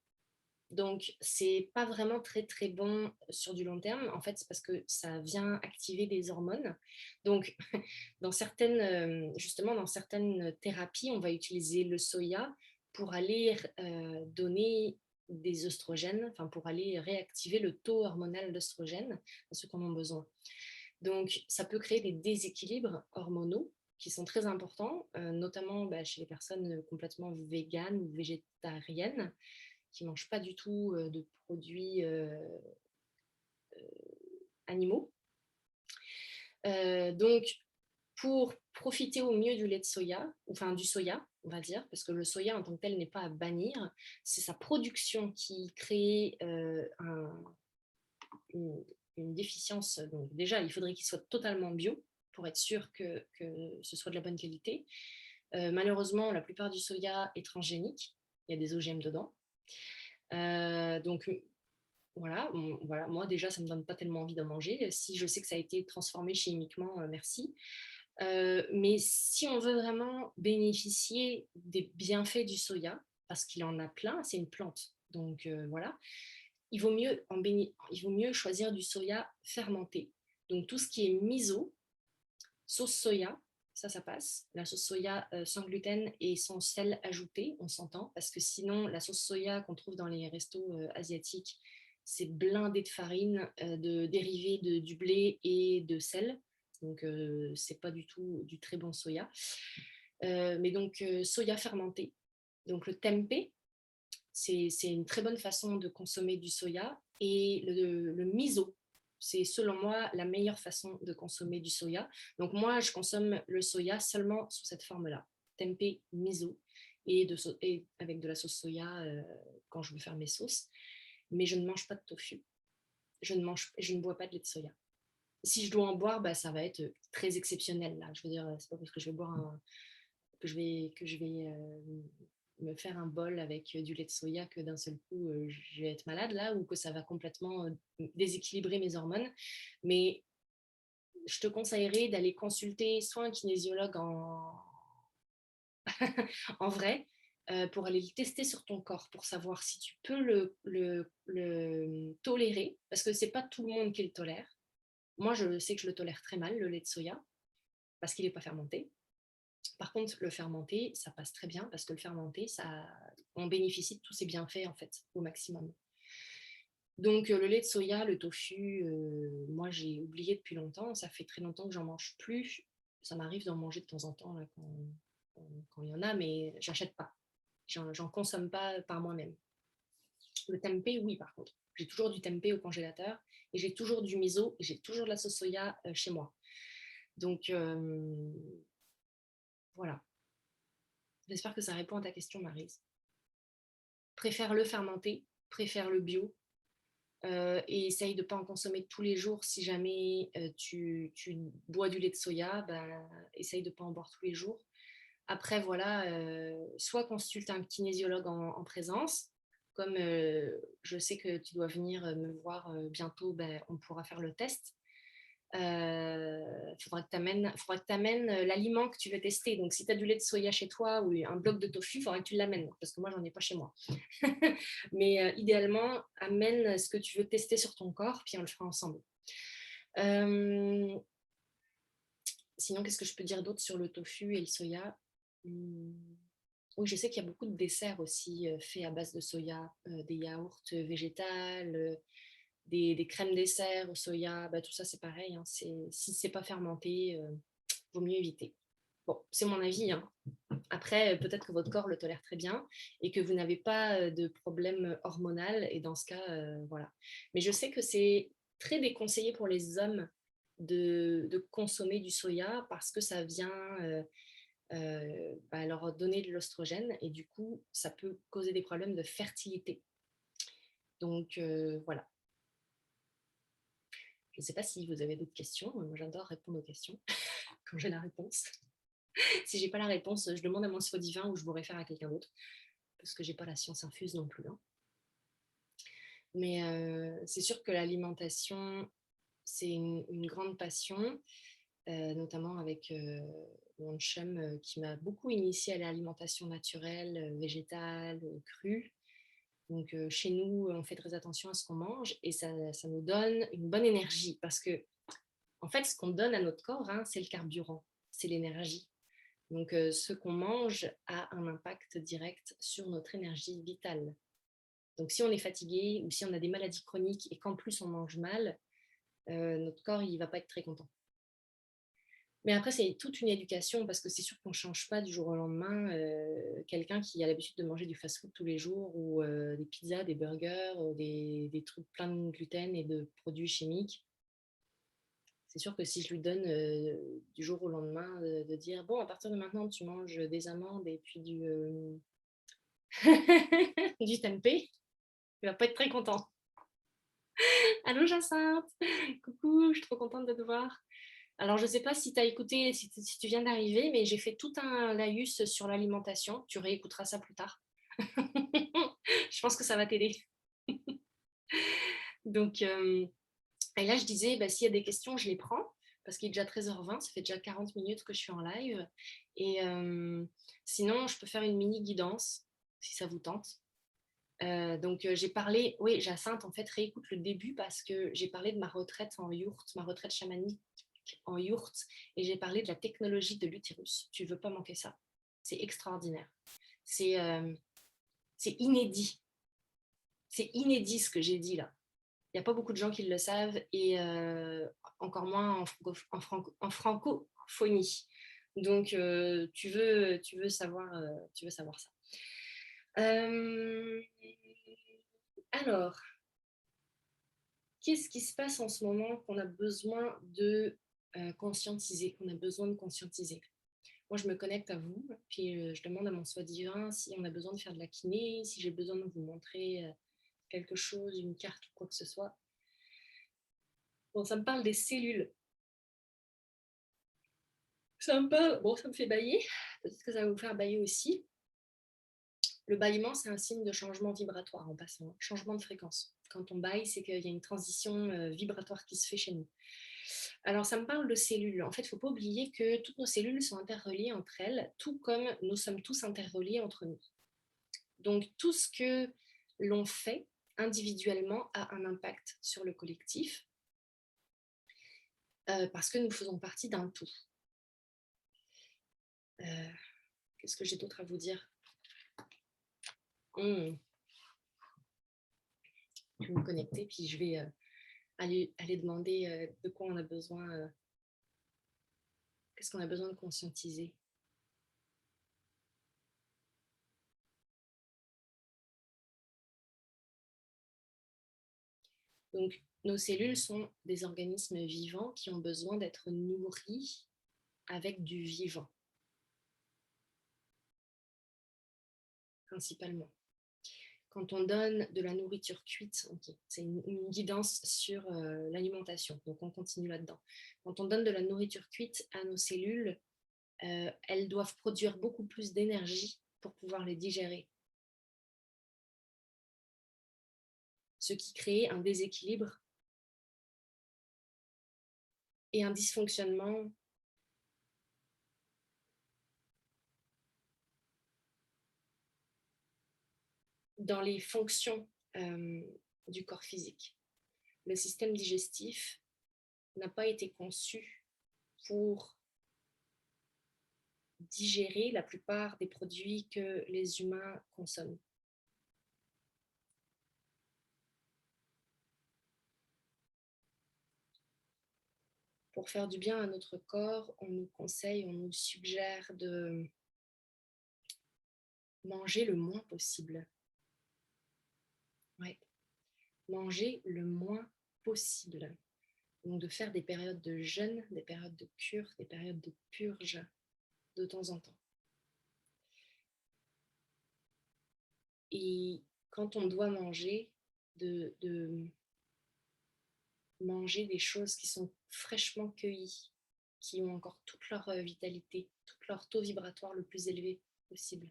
Donc, c'est pas vraiment très très bon sur du long terme. En fait, c'est parce que ça vient activer des hormones. Donc, justement, dans certaines thérapies, on va utiliser le soya pour aller donner des oestrogènes, enfin pour aller réactiver le taux hormonal d'oestrogène à ceux qui en ont besoin. Donc, ça peut créer des déséquilibres hormonaux qui sont très importants, notamment chez les personnes complètement véganes ou végétariennes qui ne mangent pas du tout de produits animaux. Donc, pour profiter au mieux du lait de soya, enfin du soya, on va dire, parce que le soya en tant que tel n'est pas à bannir, c'est sa production qui crée une déficience. Donc déjà, il faudrait qu'il soit totalement bio pour être sûr que ce soit de la bonne qualité. Malheureusement, la plupart du soya est transgénique, il y a des OGM dedans. Donc voilà, voilà, moi déjà, ça ne me donne pas tellement envie d'en manger. Si je sais que ça a été transformé chimiquement, merci. Mais si on veut vraiment bénéficier des bienfaits du soya, parce qu'il en a plein, c'est une plante. Donc voilà, il vaut mieux choisir du soya fermenté. Donc tout ce qui est miso, sauce soya, ça passe. La sauce soya sans gluten et sans sel ajouté, on s'entend, parce que sinon, la sauce soya qu'on trouve dans les restos asiatiques, c'est blindé de farine, de dérivés du blé et de sel. Donc, c'est pas du tout du très bon soya. Mais donc, soya fermenté. Donc, le tempeh, c'est une très bonne façon de consommer du soya. Et le miso, c'est selon moi la meilleure façon de consommer du soya. Donc moi, je consomme le soya seulement sous cette forme-là, tempeh miso, et avec de la sauce soya quand je veux faire mes sauces. Mais je ne mange pas de tofu. Je ne bois pas de lait de soya. Si je dois en boire, ça va être très exceptionnel. Là. Je veux dire, c'est pas parce que je vais boire que je vais me faire un bol avec du lait de soya que d'un seul coup je vais être malade là ou que ça va complètement déséquilibrer mes hormones. Mais je te conseillerais d'aller consulter soit un kinésiologue en vrai pour aller le tester sur ton corps pour savoir si tu peux le tolérer parce que c'est pas tout le monde qui le tolère. Moi, je sais que je le tolère très mal, le lait de soya, parce qu'il n'est pas fermenté. Par contre, le fermenté, ça passe très bien parce que le fermenté, on bénéficie de tous ses bienfaits en fait au maximum. Donc le lait de soya, le tofu, moi j'ai oublié depuis longtemps. Ça fait très longtemps que j'en mange plus. Ça m'arrive d'en manger de temps en temps là, quand il y en a, mais j'achète pas. J'en consomme pas par moi-même. Le tempeh, oui par contre. J'ai toujours du tempeh au congélateur et j'ai toujours du miso et j'ai toujours de la sauce soya chez moi. Donc voilà. J'espère que ça répond à ta question, Maryse. Préfère le fermenté, préfère le bio et essaye de ne pas en consommer tous les jours. Si jamais tu bois du lait de soya, essaye de ne pas en boire tous les jours. Après, voilà, soit consulte un kinésiologue en présence. Comme je sais que tu dois venir me voir bientôt, on pourra faire le test. Faudra que tu amènes l'aliment que tu veux tester. Donc, si tu as du lait de soya chez toi ou un bloc de tofu, il faudra que tu l'amènes parce que moi, j'en ai pas chez moi. Mais idéalement, amène ce que tu veux tester sur ton corps, puis on le fera ensemble. Sinon, qu'est-ce que je peux dire d'autre sur le tofu et le soya? Oui, je sais qu'il y a beaucoup de desserts aussi faits à base de soya, des yaourts végétales, des crèmes dessert au soya, tout ça c'est pareil. Hein, si c'est pas fermenté, vaut mieux éviter. Bon, c'est mon avis. Hein. Après, peut-être que votre corps le tolère très bien et que vous n'avez pas de problème hormonal. Et dans ce cas, voilà. Mais je sais que c'est très déconseillé pour les hommes de consommer du soya parce que ça vient leur donner de l'oestrogène et du coup, ça peut causer des problèmes de fertilité. Donc, voilà. Je ne sais pas si vous avez d'autres questions. Moi, j'adore répondre aux questions quand j'ai la réponse. Si j'ai pas la réponse, je demande à mon soi divin ou je vous réfère à quelqu'un d'autre parce que j'ai pas la science infuse non plus, hein. Mais c'est sûr que l'alimentation, c'est une grande passion, notamment avec mon chum qui m'a beaucoup initiée à l'alimentation naturelle, végétale, crue. Donc chez nous, on fait très attention à ce qu'on mange et ça nous donne une bonne énergie parce que en fait, ce qu'on donne à notre corps, hein, c'est le carburant, c'est l'énergie. Donc ce qu'on mange a un impact direct sur notre énergie vitale. Donc si on est fatigué ou si on a des maladies chroniques et qu'en plus on mange mal, notre corps il va pas être très content. Mais après, c'est toute une éducation parce que c'est sûr qu'on ne change pas du jour au lendemain quelqu'un qui a l'habitude de manger du fast-food tous les jours ou des pizzas, des burgers, des trucs pleins de gluten et de produits chimiques. C'est sûr que si je lui donne du jour au lendemain de dire bon, à partir de maintenant, tu manges des amandes et puis du tempeh, il va pas être très content. Allô Jacinthe, coucou, je suis trop contente de te voir. Alors, je ne sais pas si tu as écouté, si tu viens d'arriver, mais j'ai fait tout un laïus sur l'alimentation. Tu réécouteras ça plus tard. Je pense que ça va t'aider. Donc, et là, je disais, bah, s'il y a des questions, je les prends, parce qu'il est déjà 13h20, ça fait déjà 40 minutes que je suis en live. Et sinon, je peux faire une mini guidance, si ça vous tente. Donc, j'ai parlé, oui, Jacinthe, en fait, réécoute le début, parce que j'ai parlé de ma retraite en yourte, ma retraite chamanique en yourte, et j'ai parlé de la technologie de l'utérus. Tu ne veux pas manquer ça. C'est extraordinaire. C'est inédit. C'est inédit ce que j'ai dit là. Il n'y a pas beaucoup de gens qui le savent et encore moins en francophonie. Donc, tu veux savoir ça. Alors, qu'est-ce qui se passe en ce moment qu'on a besoin de conscientiser, qu'on a besoin de conscientiser? Moi, je me connecte à vous, puis je demande à mon soi divin si on a besoin de faire de la kiné, si j'ai besoin de vous montrer quelque chose, une carte ou quoi que ce soit. Bon, ça me parle des cellules. Ça me parle, bon, ça me fait bailler, peut-être que ça va vous faire bailler aussi. Le bâillement, c'est un signe de changement vibratoire en passant, changement de fréquence. Quand on baille, c'est qu'il y a une transition vibratoire qui se fait chez nous. Alors, ça me parle de cellules. En fait, il ne faut pas oublier que toutes nos cellules sont interreliées entre elles, tout comme nous sommes tous interreliés entre nous. Donc, tout ce que l'on fait individuellement a un impact sur le collectif parce que nous faisons partie d'un tout. Qu'est-ce que j'ai d'autre à vous dire? Je vais me connecter, puis je vais aller demander de quoi on a besoin, qu'est-ce qu'on a besoin de conscientiser. Donc, nos cellules sont des organismes vivants qui ont besoin d'être nourris avec du vivant, principalement. Quand on donne de la nourriture cuite, okay, c'est une guidance sur l'alimentation, donc on continue là-dedans. Quand on donne de la nourriture cuite à nos cellules, elles doivent produire beaucoup plus d'énergie pour pouvoir les digérer. Ce qui crée un déséquilibre et un dysfonctionnement dans les fonctions du corps physique. Le système digestif n'a pas été conçu pour digérer la plupart des produits que les humains consomment. Pour faire du bien à notre corps, on nous conseille, on nous suggère de manger le moins possible. Ouais. Manger le moins possible. Donc de faire des périodes de jeûne, des périodes de cure, des périodes de purge de temps en temps. Et quand on doit manger, de manger des choses qui sont fraîchement cueillies, qui ont encore toute leur vitalité, tout leur taux vibratoire le plus élevé possible.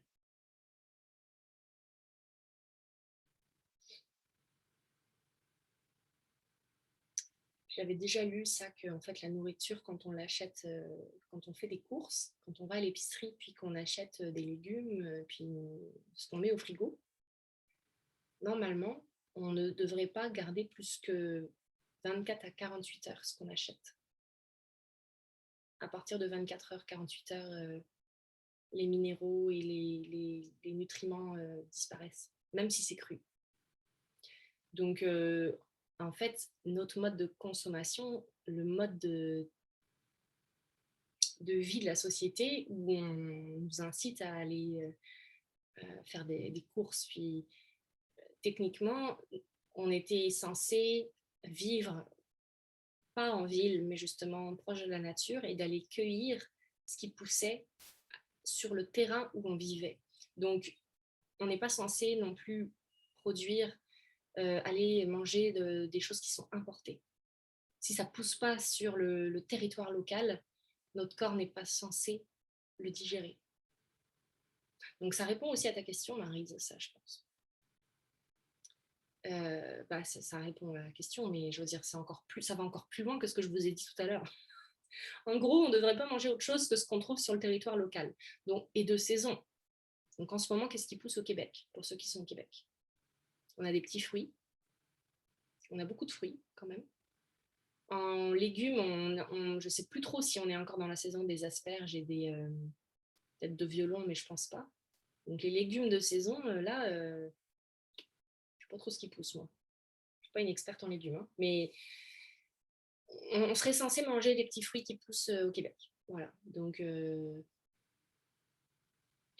J'avais déjà lu ça, que en fait, la nourriture, quand on l'achète, quand on fait des courses, quand on va à l'épicerie, puis qu'on achète des légumes, puis ce qu'on met au frigo, normalement, on ne devrait pas garder plus que 24 à 48 heures ce qu'on achète. À partir de 24 heures, 48 heures, les minéraux et les nutriments disparaissent, même si c'est cru. Donc, en fait, notre mode de consommation, le mode de vie de la société où on nous incite à aller faire des courses, puis techniquement, on était censé vivre pas en ville, mais justement proche de la nature et d'aller cueillir ce qui poussait sur le terrain où on vivait. Donc, on n'est pas censé non plus produire, aller manger des choses qui sont importées. Si ça ne pousse pas sur le territoire local, notre corps n'est pas censé le digérer. Donc, ça répond aussi à ta question, Maryse, ça, je pense. Ça répond à la question, mais je veux dire, ça va encore plus loin que ce que je vous ai dit tout à l'heure. En gros, on ne devrait pas manger autre chose que ce qu'on trouve sur le territoire local, donc, et de saison. Donc en ce moment, qu'est-ce qui pousse au Québec, pour ceux qui sont au Québec? On a des petits fruits, on a beaucoup de fruits quand même. En légumes, je ne sais plus trop si on est encore dans la saison des asperges et des peut-être de violon, mais je ne pense pas. Donc les légumes de saison, là, je ne sais pas trop ce qui pousse, moi. Je ne suis pas une experte en légumes, hein, mais on serait censé manger les petits fruits qui poussent au Québec. Voilà, donc... et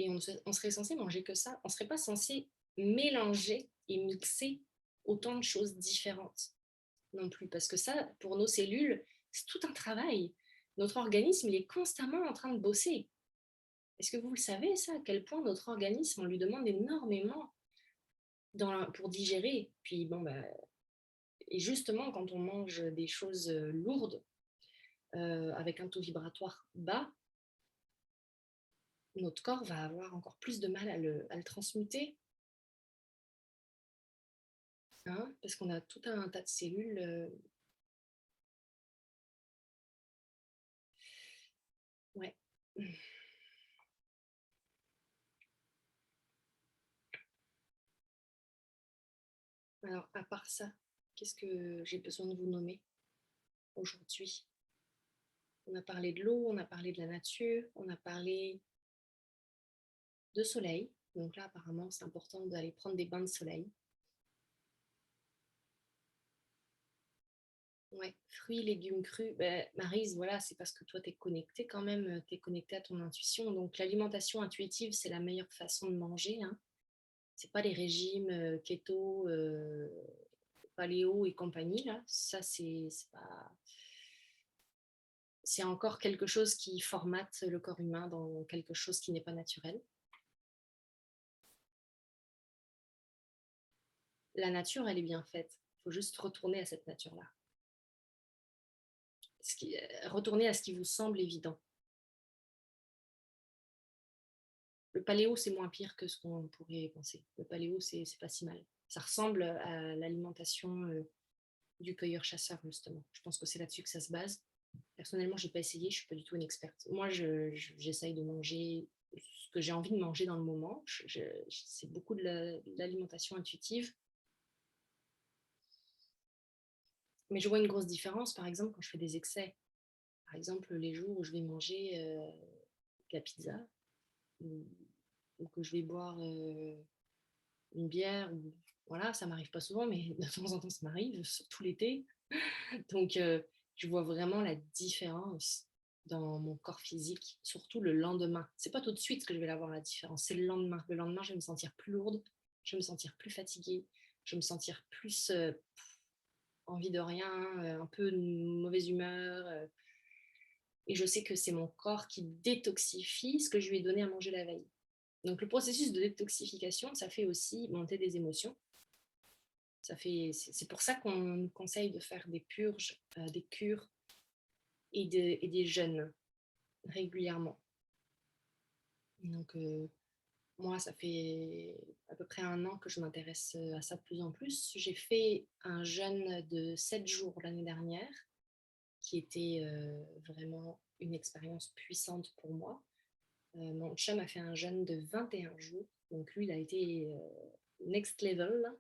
on serait censé manger que ça. On ne serait pas censé mélanger et mixer autant de choses différentes non plus, parce que ça, pour nos cellules, c'est tout un travail. Notre organisme, il est constamment en train de bosser. Est-ce que vous le savez, ça, à quel point notre organisme, on lui demande énormément pour digérer. Puis bon, et justement, quand on mange des choses lourdes, avec un taux vibratoire bas, notre corps va avoir encore plus de mal à le transmuter, hein, parce qu'on a tout un tas de cellules. Ouais. Alors, à part ça, qu'est-ce que j'ai besoin de vous nommer aujourd'hui? On a parlé de l'eau, on a parlé de la nature, on a parlé de soleil. Donc là, apparemment, c'est important d'aller prendre des bains de soleil. Ouais, fruits, légumes crus. Maryse, voilà, c'est parce que toi, tu es connectée quand même, tu es connectée à ton intuition. Donc l'alimentation intuitive, c'est la meilleure façon de manger, hein. C'est pas les régimes keto, paléo et compagnie, là. Ça, c'est encore quelque chose qui formate le corps humain dans quelque chose qui n'est pas naturel. La nature, elle est bien faite. Il faut juste retourner à cette nature-là. Retourner à ce qui vous semble évident. Le paléo, c'est moins pire que ce qu'on pourrait penser. Le paléo, c'est pas si mal. Ça ressemble à l'alimentation du cueilleur-chasseur, justement. Je pense que c'est là-dessus que ça se base. Personnellement, je n'ai pas essayé, je ne suis pas du tout une experte. Moi, j'essaye de manger ce que j'ai envie de manger dans le moment. C'est beaucoup de l'alimentation intuitive. Mais je vois une grosse différence, par exemple, quand je fais des excès. Par exemple, les jours où je vais manger de la pizza, ou que je vais boire une bière, ou voilà, ça m'arrive pas souvent, mais de temps en temps, ça m'arrive, surtout l'été. Donc, je vois vraiment la différence dans mon corps physique, surtout le lendemain. C'est pas tout de suite que je vais la voir la différence, c'est le lendemain. Le lendemain, je vais me sentir plus lourde, je vais me sentir plus fatiguée, je vais me sentir plus envie de rien, un peu de mauvaise humeur. Et je sais que c'est mon corps qui détoxifie ce que je lui ai donné à manger la veille. Donc le processus de détoxification, ça fait aussi monter des émotions. C'est pour ça qu'on conseille de faire des purges, des cures et des jeûnes régulièrement. Donc, moi, ça fait à peu près 1 an que je m'intéresse à ça de plus en plus. J'ai fait un jeûne de 7 jours l'année dernière, qui était vraiment une expérience puissante pour moi. Mon chum a fait un jeûne de 21 jours, donc lui, il a été next level,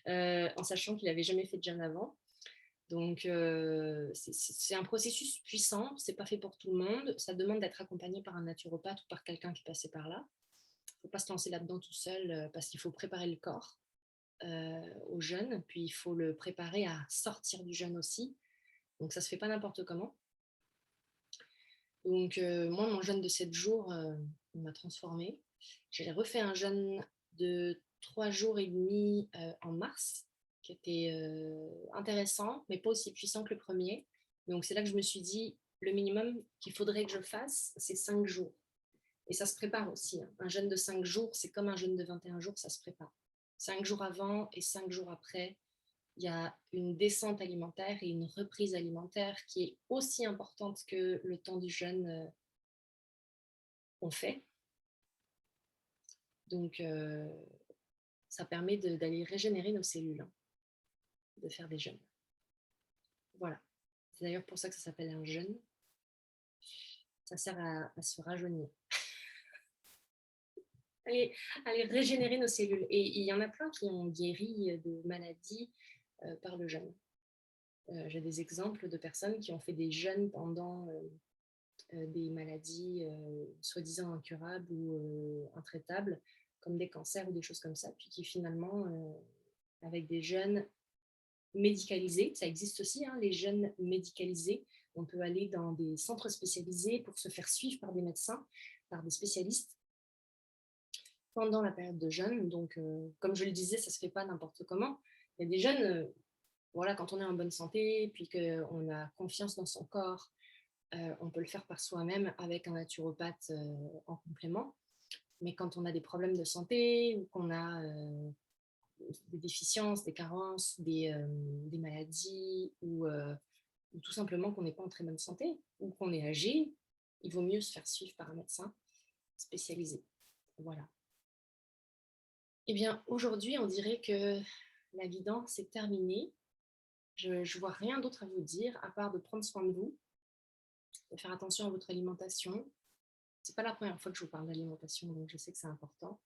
en sachant qu'il n'avait jamais fait de jeûne avant. Donc, c'est un processus puissant, c'est pas fait pour tout le monde. Ça demande d'être accompagné par un naturopathe ou par quelqu'un qui est passé par là. Il ne faut pas se lancer là-dedans tout seul parce qu'il faut préparer le corps au jeûne, puis il faut le préparer à sortir du jeûne aussi. Donc, ça se fait pas n'importe comment. Donc, moi, mon jeûne de 7 jours, il m'a transformée. J'ai refait un jeûne de 3 jours et demi en mars, qui était intéressant, mais pas aussi puissant que le premier. Donc, c'est là que je me suis dit, le minimum qu'il faudrait que je fasse, c'est 5 jours. Et ça se prépare aussi, hein. Un jeûne de 5 jours, c'est comme un jeûne de 21 jours, ça se prépare. 5 jours avant et 5 jours après, il y a une descente alimentaire et une reprise alimentaire qui est aussi importante que le temps du jeûne qu'on fait. Donc, ça permet d'aller régénérer nos cellules, hein, de faire des jeûnes. Voilà. C'est d'ailleurs pour ça que ça s'appelle un jeûne. Ça sert à se rajeunir. Aller régénérer nos cellules. Et il y en a plein qui ont guéri de maladies par le jeûne. J'ai des exemples de personnes qui ont fait des jeûnes pendant des maladies soi-disant incurables ou intraitables, comme des cancers ou des choses comme ça, puis qui finalement, avec des jeûnes médicalisés, ça existe aussi, hein, les jeûnes médicalisés, on peut aller dans des centres spécialisés pour se faire suivre par des médecins, par des spécialistes pendant la période de jeûne. Donc, comme je le disais, ça ne se fait pas n'importe comment. Il y a des jeûnes, voilà, quand on est en bonne santé, puis qu'on a confiance dans son corps, on peut le faire par soi-même avec un naturopathe en complément. Mais quand on a des problèmes de santé ou qu'on a des déficiences, des carences, des maladies ou tout simplement qu'on n'est pas en très bonne santé ou qu'on est âgé, il vaut mieux se faire suivre par un médecin spécialisé. Voilà. Eh bien, aujourd'hui, on dirait que la guidance est terminée. Je ne vois rien d'autre à vous dire à part de prendre soin de vous, de faire attention à votre alimentation. C'est pas la première fois que je vous parle d'alimentation, donc je sais que c'est important.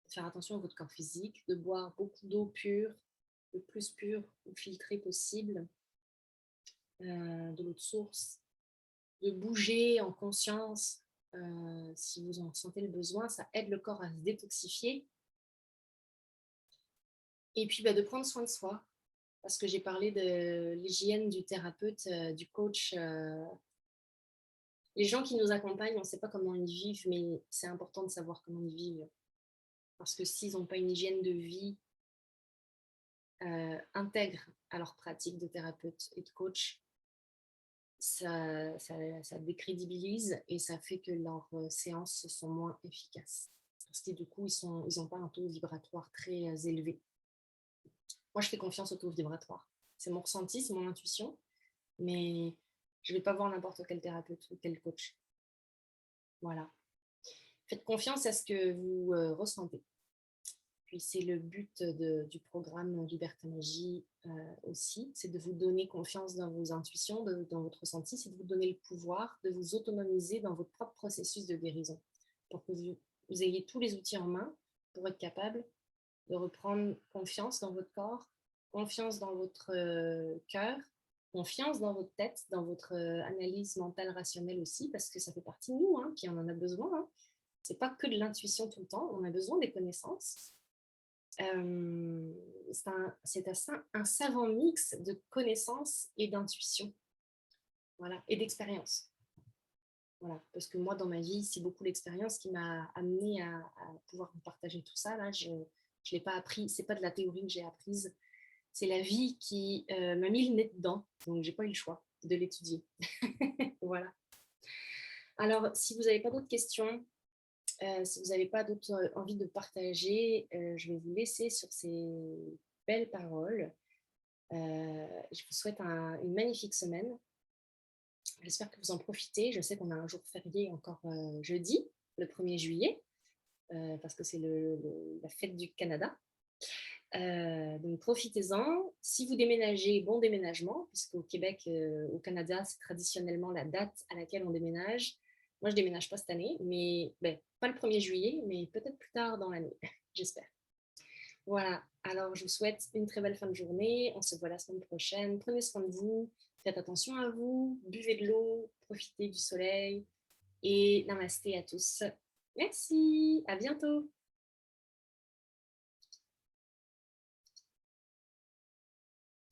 De faire attention à votre corps physique, de boire beaucoup d'eau pure, le plus pure ou filtrée possible, de l'eau de source, de bouger en conscience si vous en sentez le besoin, ça aide le corps à se détoxifier. Et puis de prendre soin de soi, parce que j'ai parlé de l'hygiène du thérapeute, du coach. Les gens qui nous accompagnent, on ne sait pas comment ils vivent, mais c'est important de savoir comment ils vivent. Parce que s'ils n'ont pas une hygiène de vie intègre à leur pratique de thérapeute et de coach, ça décrédibilise et ça fait que leurs séances sont moins efficaces. Parce que du coup, ils n'ont pas un taux vibratoire très élevé. Moi, je fais confiance au taux vibratoire. C'est mon ressenti, c'est mon intuition, mais je ne vais pas voir n'importe quel thérapeute ou quel coach. Voilà. Faites confiance à ce que vous ressentez. Puis c'est le but du programme Liberté Magie aussi, c'est de vous donner confiance dans vos intuitions, dans votre ressenti, c'est de vous donner le pouvoir de vous autonomiser dans votre propre processus de guérison, pour que vous ayez tous les outils en main pour être capable de reprendre confiance dans votre corps, confiance dans votre cœur, confiance dans votre tête, dans votre analyse mentale rationnelle aussi, parce que ça fait partie de nous, hein, puis on en a besoin. Hein. C'est pas que de l'intuition tout le temps, on a besoin des connaissances. C'est un savant mix de connaissances et d'intuition, voilà, et d'expérience. Voilà, parce que moi, dans ma vie, c'est beaucoup l'expérience qui m'a amené à pouvoir partager tout ça. Là, je ne l'ai pas appris, c'est pas de la théorie que j'ai apprise, c'est la vie qui m'a mis le nez dedans, donc j'ai pas eu le choix de l'étudier. Voilà. Alors, si vous n'avez pas d'autres questions, si vous n'avez pas d'autres envie de partager, je vais vous laisser sur ces belles paroles. Je vous souhaite une magnifique semaine. J'espère que vous en profitez. Je sais qu'on a un jour férié encore jeudi, le 1er juillet, parce que c'est la fête du Canada. Donc profitez-en. Si vous déménagez, bon déménagement, puisqu'au Québec, au Canada, c'est traditionnellement la date à laquelle on déménage. Moi, je ne déménage pas cette année, mais pas le 1er juillet, mais peut-être plus tard dans l'année, j'espère. Voilà, alors je vous souhaite une très belle fin de journée. On se voit la semaine prochaine. Prenez soin de vous, faites attention à vous, buvez de l'eau, profitez du soleil et namasté à tous. Merci, à bientôt.